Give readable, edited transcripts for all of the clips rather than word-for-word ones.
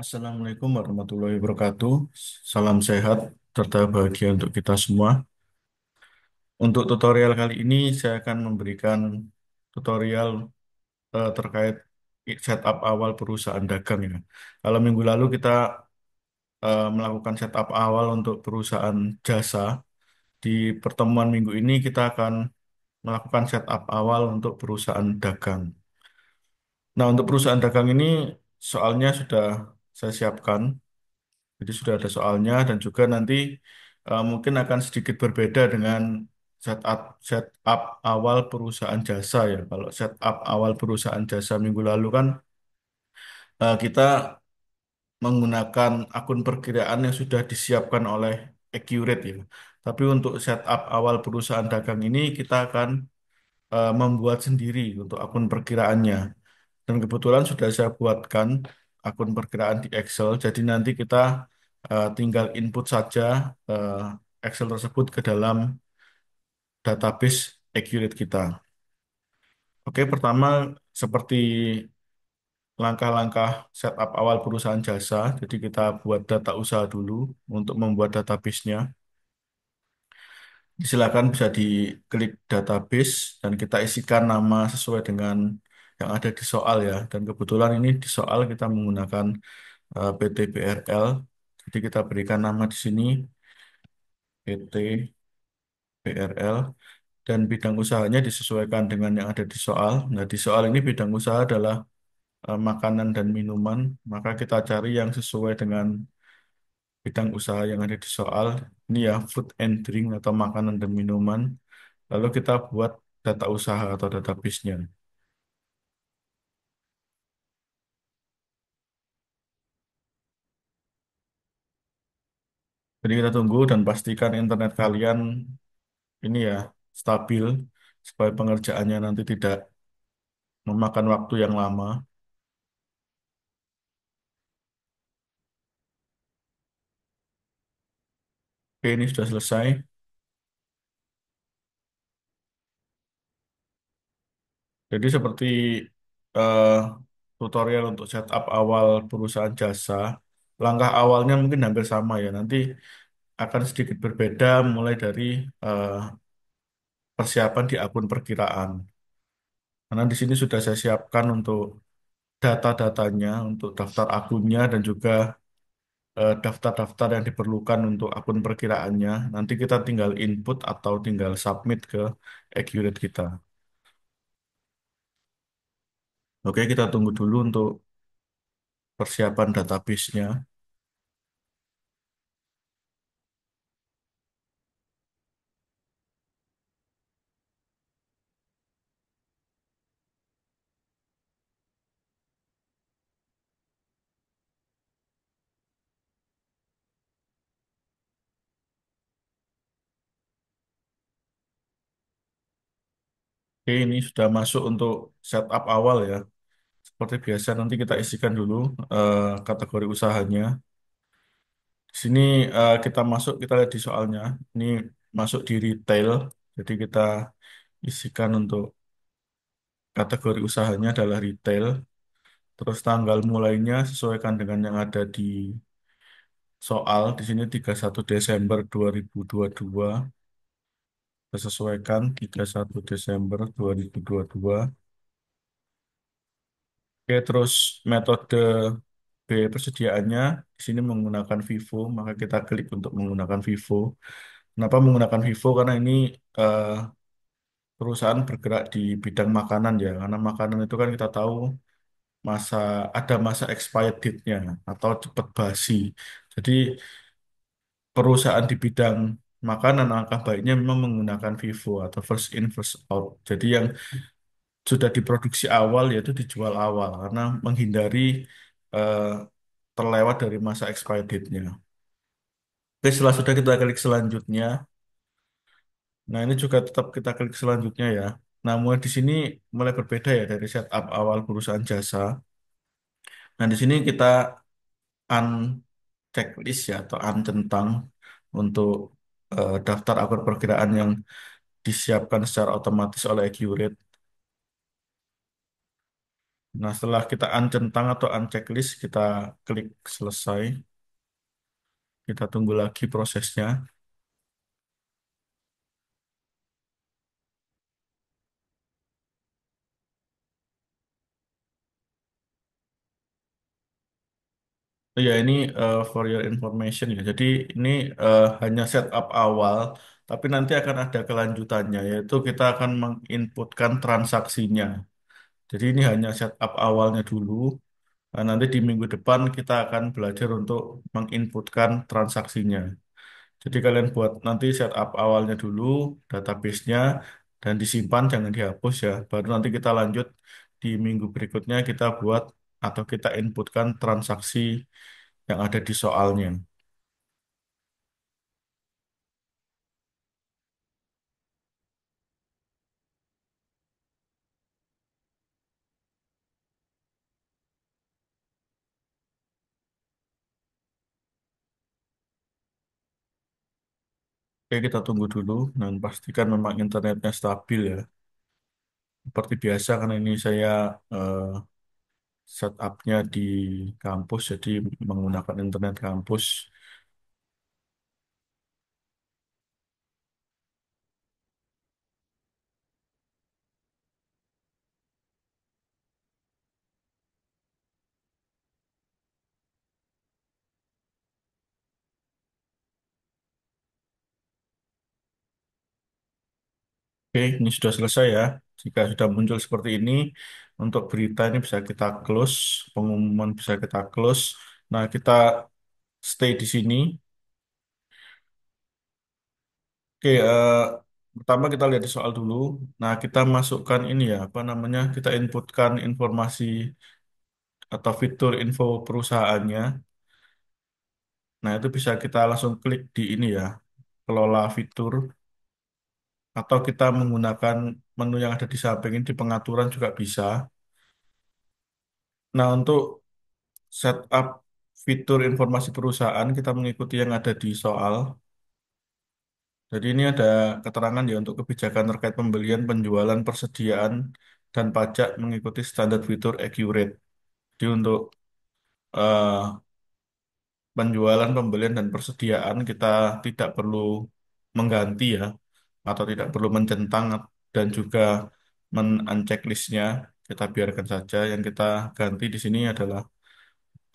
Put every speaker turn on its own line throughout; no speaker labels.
Assalamualaikum warahmatullahi wabarakatuh. Salam sehat serta bahagia untuk kita semua. Untuk tutorial kali ini saya akan memberikan tutorial terkait setup awal perusahaan dagang ya. Kalau minggu lalu kita melakukan setup awal untuk perusahaan jasa, di pertemuan minggu ini kita akan melakukan setup awal untuk perusahaan dagang. Nah, untuk perusahaan dagang ini soalnya sudah saya siapkan. Jadi sudah ada soalnya dan juga nanti mungkin akan sedikit berbeda dengan setup setup awal perusahaan jasa ya. Kalau setup awal perusahaan jasa minggu lalu kan kita menggunakan akun perkiraan yang sudah disiapkan oleh Accurate ya. Tapi untuk setup awal perusahaan dagang ini kita akan membuat sendiri untuk akun perkiraannya. Dan kebetulan sudah saya buatkan akun perkiraan di Excel. Jadi nanti kita tinggal input saja eh, Excel tersebut ke dalam database Accurate kita. Oke, pertama seperti langkah-langkah setup awal perusahaan jasa. Jadi kita buat data usaha dulu untuk membuat database-nya. Silakan bisa diklik database dan kita isikan nama sesuai dengan yang ada di soal ya. Dan kebetulan ini di soal kita menggunakan PT BRL. Jadi kita berikan nama di sini PT BRL dan bidang usahanya disesuaikan dengan yang ada di soal. Nah, di soal ini bidang usaha adalah makanan dan minuman, maka kita cari yang sesuai dengan bidang usaha yang ada di soal. Ini ya food and drink atau makanan dan minuman. Lalu kita buat data usaha atau database-nya. Jadi kita tunggu dan pastikan internet kalian ini ya stabil supaya pengerjaannya nanti tidak memakan waktu yang lama. Oke, ini sudah selesai. Jadi seperti eh, tutorial untuk setup awal perusahaan jasa, langkah awalnya mungkin hampir sama ya. Nanti akan sedikit berbeda mulai dari eh, persiapan di akun perkiraan. Karena di sini sudah saya siapkan untuk data-datanya, untuk daftar akunnya dan juga daftar-daftar yang diperlukan untuk akun perkiraannya. Nanti kita tinggal input atau tinggal submit ke Accurate kita. Oke, kita tunggu dulu untuk persiapan database-nya. Oke, ini sudah masuk untuk setup awal ya. Seperti biasa nanti kita isikan dulu kategori usahanya. Di sini kita masuk, kita lihat di soalnya. Ini masuk di retail. Jadi kita isikan untuk kategori usahanya adalah retail. Terus tanggal mulainya sesuaikan dengan yang ada di soal. Di sini 31 Desember 2022. Kita sesuaikan 31 Desember 2022. Oke, terus metode biaya persediaannya di sini menggunakan Vivo, maka kita klik untuk menggunakan Vivo. Kenapa menggunakan Vivo? Karena ini eh, perusahaan bergerak di bidang makanan ya, karena makanan itu kan kita tahu masa ada masa expired date-nya atau cepat basi. Jadi perusahaan di bidang makanan angka baiknya memang menggunakan Vivo atau first in first out. Jadi yang sudah diproduksi awal yaitu dijual awal karena menghindari eh, terlewat dari masa expired date-nya. Oke, setelah sudah kita klik selanjutnya. Nah, ini juga tetap kita klik selanjutnya ya. Nah, mulai di sini mulai berbeda ya dari setup awal perusahaan jasa. Nah, di sini kita checklist ya atau centang untuk daftar akun perkiraan yang disiapkan secara otomatis oleh Accurate. Nah, setelah kita uncentang atau unchecklist, kita klik selesai. Kita tunggu lagi prosesnya. Ya, ini for your information ya. Jadi ini hanya setup awal, tapi nanti akan ada kelanjutannya, yaitu kita akan menginputkan transaksinya. Jadi ini hanya setup awalnya dulu. Nah, nanti di minggu depan kita akan belajar untuk menginputkan transaksinya. Jadi kalian buat nanti setup awalnya dulu, database-nya, dan disimpan, jangan dihapus ya. Baru nanti kita lanjut di minggu berikutnya kita buat atau kita inputkan transaksi yang ada di soalnya. Oke, kita tunggu dulu dan pastikan memang internetnya stabil ya. Seperti biasa karena ini saya eh, setupnya di kampus, jadi menggunakan internet kampus. Oke, ini sudah selesai ya. Jika sudah muncul seperti ini, untuk berita ini bisa kita close, pengumuman bisa kita close. Nah, kita stay di sini. Oke, pertama kita lihat di soal dulu. Nah, kita masukkan ini ya, apa namanya? Kita inputkan informasi atau fitur info perusahaannya. Nah, itu bisa kita langsung klik di ini ya, kelola fitur, atau kita menggunakan menu yang ada di samping ini di pengaturan juga bisa. Nah, untuk setup fitur informasi perusahaan, kita mengikuti yang ada di soal. Jadi ini ada keterangan ya untuk kebijakan terkait pembelian, penjualan, persediaan, dan pajak mengikuti standar fitur accurate. Jadi untuk eh, penjualan, pembelian, dan persediaan kita tidak perlu mengganti ya, atau tidak perlu mencentang dan juga men-unchecklistnya. Kita biarkan saja. Yang kita ganti di sini adalah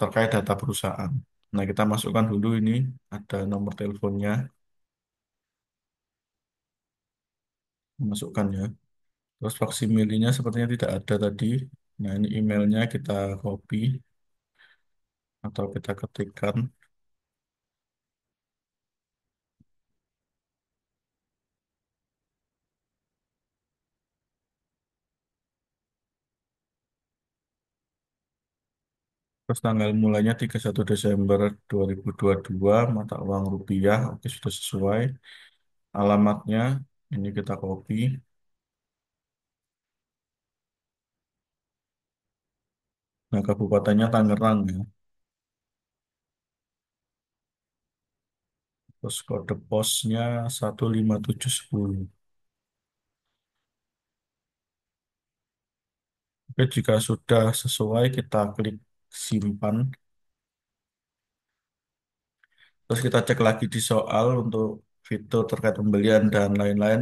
terkait data perusahaan. Nah, kita masukkan dulu ini, ada nomor teleponnya, masukkan ya. Terus faksimilenya sepertinya tidak ada tadi. Nah, ini emailnya kita copy atau kita ketikkan. Terus tanggal mulainya 31 Desember 2022, mata uang rupiah, oke sudah sesuai. Alamatnya, ini kita copy. Nah, kabupatennya Tangerang ya. Terus kode posnya 15710. Oke, jika sudah sesuai, kita klik simpan. Terus kita cek lagi di soal untuk fitur terkait pembelian dan lain-lain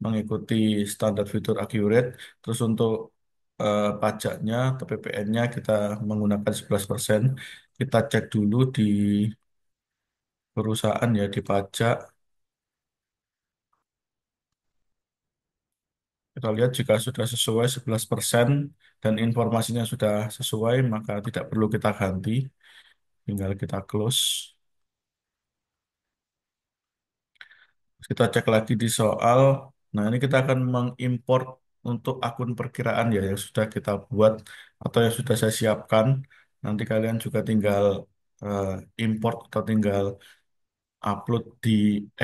mengikuti standar fitur accurate. Terus untuk pajaknya atau PPN-nya kita menggunakan 11%. Kita cek dulu di perusahaan ya di pajak. Kita lihat jika sudah sesuai 11% dan informasinya sudah sesuai, maka tidak perlu kita ganti. Tinggal kita close. Kita cek lagi di soal. Nah, ini kita akan mengimport untuk akun perkiraan ya yang sudah kita buat atau yang sudah saya siapkan. Nanti kalian juga tinggal eh, import atau tinggal upload di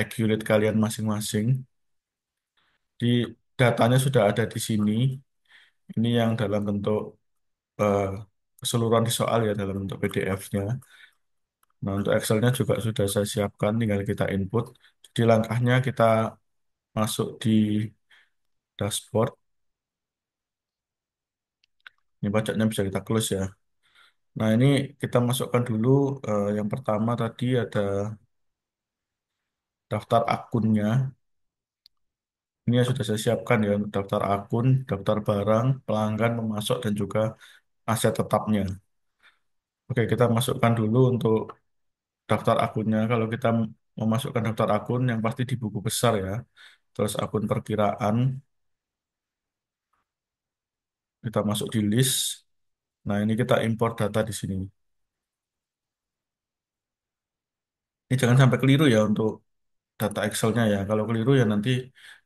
Accurate kalian masing-masing. Di datanya sudah ada di sini. Ini yang dalam bentuk eh, keseluruhan di soal ya dalam bentuk PDF-nya. Nah, untuk Excel-nya juga sudah saya siapkan, tinggal kita input. Jadi langkahnya kita masuk di dashboard. Ini pajaknya bisa kita close ya. Nah, ini kita masukkan dulu yang pertama tadi ada daftar akunnya. Ini yang sudah saya siapkan ya untuk daftar akun, daftar barang, pelanggan, pemasok, dan juga aset tetapnya. Oke, kita masukkan dulu untuk daftar akunnya. Kalau kita memasukkan daftar akun yang pasti di buku besar ya. Terus akun perkiraan, kita masuk di list. Nah, ini kita import data di sini. Ini jangan sampai keliru ya untuk data Excel-nya ya. Kalau keliru ya nanti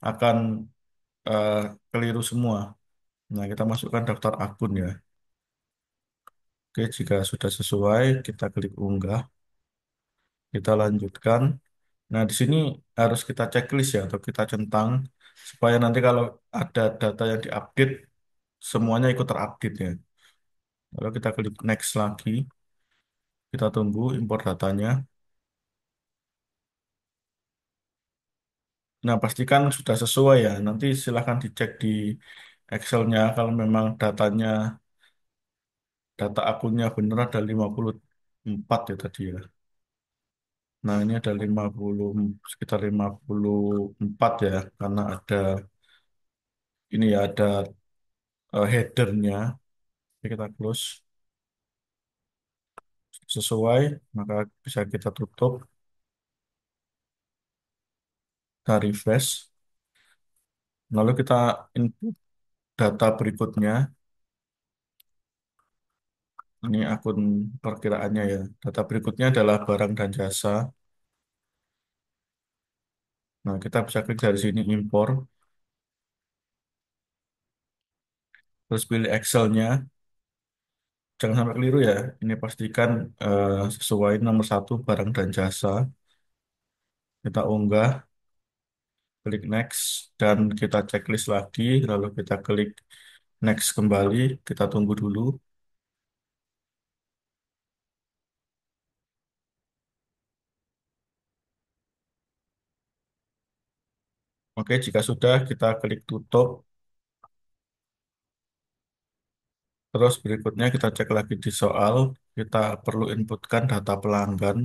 akan eh, keliru semua. Nah, kita masukkan daftar akun ya. Oke, jika sudah sesuai, kita klik unggah, kita lanjutkan. Nah, di sini harus kita checklist ya, atau kita centang, supaya nanti kalau ada data yang diupdate, semuanya ikut terupdate ya. Lalu kita klik next lagi, kita tunggu import datanya. Nah, pastikan sudah sesuai ya. Nanti silahkan dicek di Excel-nya kalau memang data akunnya benar ada 54 ya tadi ya. Nah, ini ada 50, sekitar 54 ya, karena ada ini ya, ada headernya. Jadi kita close sesuai, maka bisa kita tutup, kita refresh. Lalu kita input data berikutnya. Ini akun perkiraannya ya. Data berikutnya adalah barang dan jasa. Nah, kita bisa klik dari sini impor, terus pilih Excel-nya. Jangan sampai keliru ya. Ini pastikan sesuai nomor satu barang dan jasa. Kita unggah, klik next, dan kita checklist lagi. Lalu kita klik next kembali. Kita tunggu dulu. Oke, jika sudah kita klik tutup. Terus berikutnya kita cek lagi di soal. Kita perlu inputkan data pelanggan.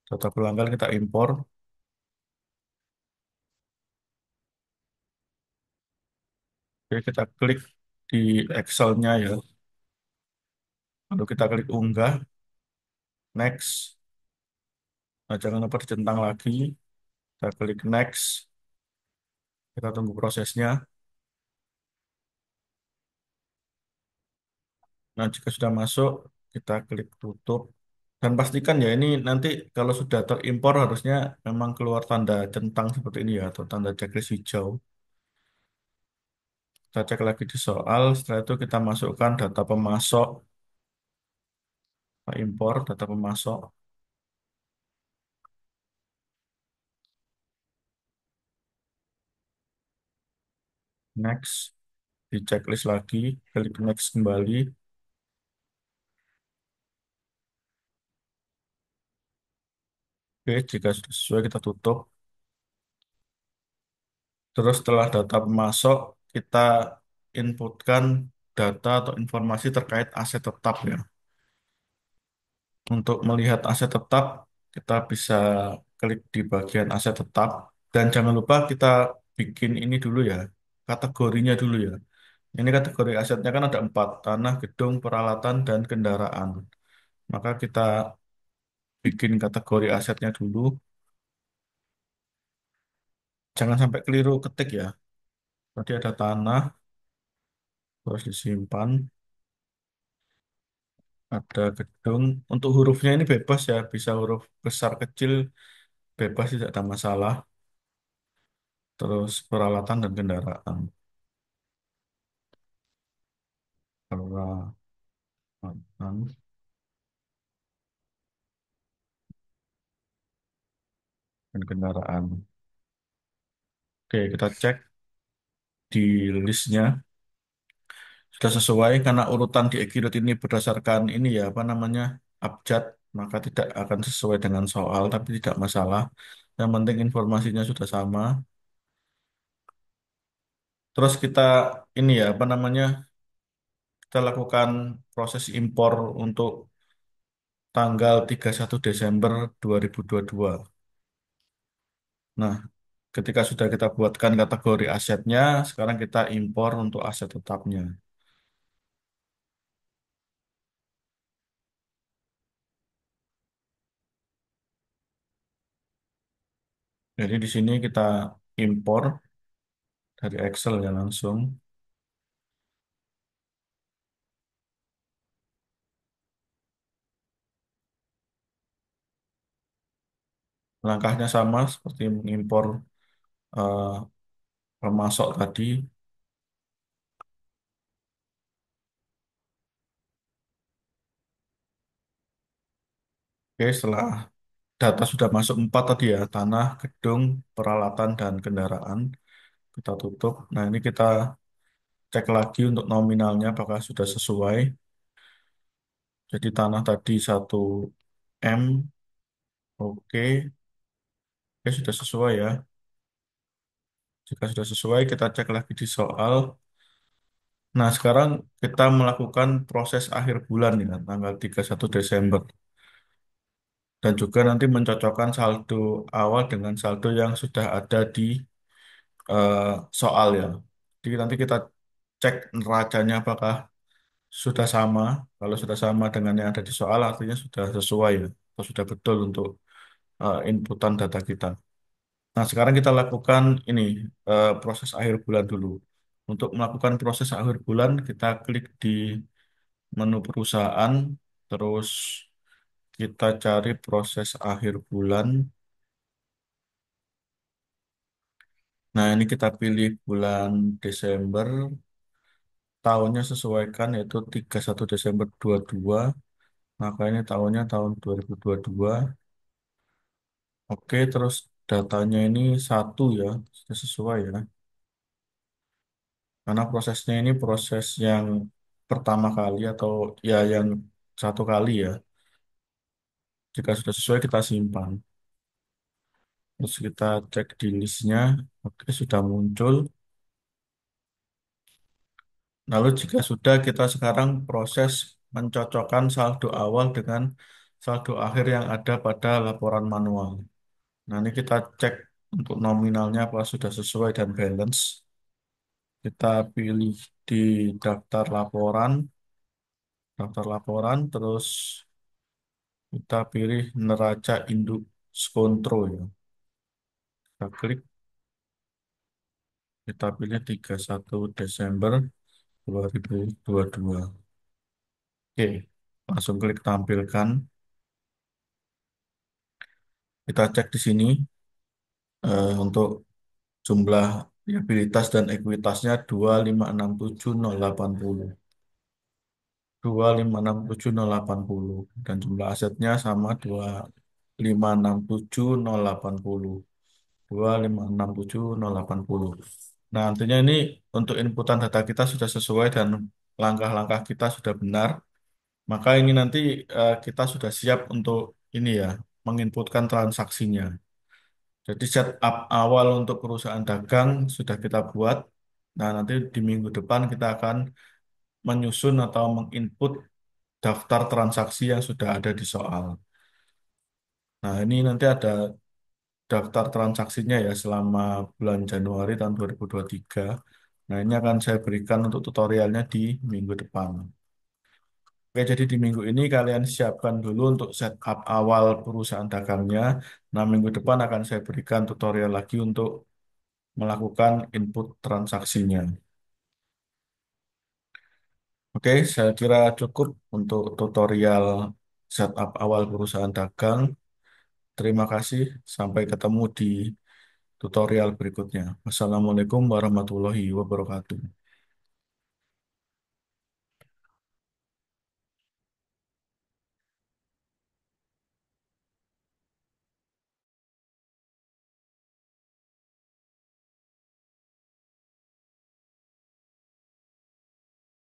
Data pelanggan kita impor. Oke, kita klik di Excel-nya ya. Lalu kita klik unggah, next. Nah, jangan lupa dicentang lagi. Kita klik next. Kita tunggu prosesnya. Nah, jika sudah masuk, kita klik tutup. Dan pastikan ya ini nanti kalau sudah terimpor harusnya memang keluar tanda centang seperti ini ya, atau tanda checklist hijau. Kita cek lagi di soal. Setelah itu kita masukkan data pemasok. Kita impor data pemasok. Next. Di checklist lagi. Klik next kembali. Oke, jika sudah sesuai kita tutup. Terus setelah data pemasok, kita inputkan data atau informasi terkait aset tetap ya. Untuk melihat aset tetap, kita bisa klik di bagian aset tetap. Dan jangan lupa kita bikin ini dulu ya, kategorinya dulu ya. Ini kategori asetnya kan ada empat, tanah, gedung, peralatan, dan kendaraan. Maka kita bikin kategori asetnya dulu. Jangan sampai keliru ketik ya. Tadi ada tanah, terus disimpan. Ada gedung. Untuk hurufnya ini bebas ya, bisa huruf besar kecil bebas tidak ada masalah. Terus peralatan dan kendaraan. Peralatan dan kendaraan. Oke, kita cek di listnya sudah sesuai karena urutan di Ecurity ini berdasarkan ini ya apa namanya abjad, maka tidak akan sesuai dengan soal, tapi tidak masalah. Yang penting informasinya sudah sama. Terus kita ini ya apa namanya kita lakukan proses impor untuk tanggal 31 Desember 2022. Nah, ketika sudah kita buatkan kategori asetnya, sekarang kita impor untuk aset tetapnya. Jadi di sini kita impor dari Excel ya langsung. Langkahnya sama seperti mengimpor eh, pemasok tadi. Oke, setelah data sudah masuk empat tadi ya, tanah, gedung, peralatan, dan kendaraan, kita tutup. Nah, ini kita cek lagi untuk nominalnya apakah sudah sesuai. Jadi tanah tadi 1 M, oke, oke sudah sesuai ya. Jika sudah sesuai, kita cek lagi di soal. Nah, sekarang kita melakukan proses akhir bulan ya, tanggal 31 Desember. Dan juga nanti mencocokkan saldo awal dengan saldo yang sudah ada di eh, soal ya. Jadi nanti kita cek neracanya apakah sudah sama. Kalau sudah sama dengan yang ada di soal, artinya sudah sesuai ya, atau sudah betul untuk inputan data kita. Nah, sekarang kita lakukan ini proses akhir bulan dulu. Untuk melakukan proses akhir bulan, kita klik di menu perusahaan, terus kita cari proses akhir bulan. Nah, ini kita pilih bulan Desember, tahunnya sesuaikan yaitu 31 Desember 22. Maka ini tahunnya tahun 2022. Oke, terus datanya ini satu ya, sudah sesuai ya. Karena prosesnya ini proses yang pertama kali atau ya yang satu kali ya. Jika sudah sesuai kita simpan. Terus kita cek di listnya. Oke, sudah muncul. Lalu jika sudah kita sekarang proses mencocokkan saldo awal dengan saldo akhir yang ada pada laporan manual. Nah, ini kita cek untuk nominalnya apa sudah sesuai dan balance. Kita pilih di daftar laporan, terus kita pilih neraca induk skontro ya. Kita klik, kita pilih 31 Desember 2022. Oke, langsung klik tampilkan. Kita cek di sini untuk jumlah liabilitas dan ekuitasnya 2567080. 2567080 dan jumlah asetnya sama 2567080. 2567080. Nah, nantinya ini untuk inputan data kita sudah sesuai dan langkah-langkah kita sudah benar. Maka ini nanti kita sudah siap untuk ini ya, menginputkan transaksinya. Jadi setup awal untuk perusahaan dagang sudah kita buat. Nah, nanti di minggu depan kita akan menyusun atau menginput daftar transaksi yang sudah ada di soal. Nah, ini nanti ada daftar transaksinya ya selama bulan Januari tahun 2023. Nah, ini akan saya berikan untuk tutorialnya di minggu depan. Oke, jadi di minggu ini kalian siapkan dulu untuk setup awal perusahaan dagangnya. Nah, minggu depan akan saya berikan tutorial lagi untuk melakukan input transaksinya. Oke, saya kira cukup untuk tutorial setup awal perusahaan dagang. Terima kasih. Sampai ketemu di tutorial berikutnya. Wassalamualaikum warahmatullahi wabarakatuh.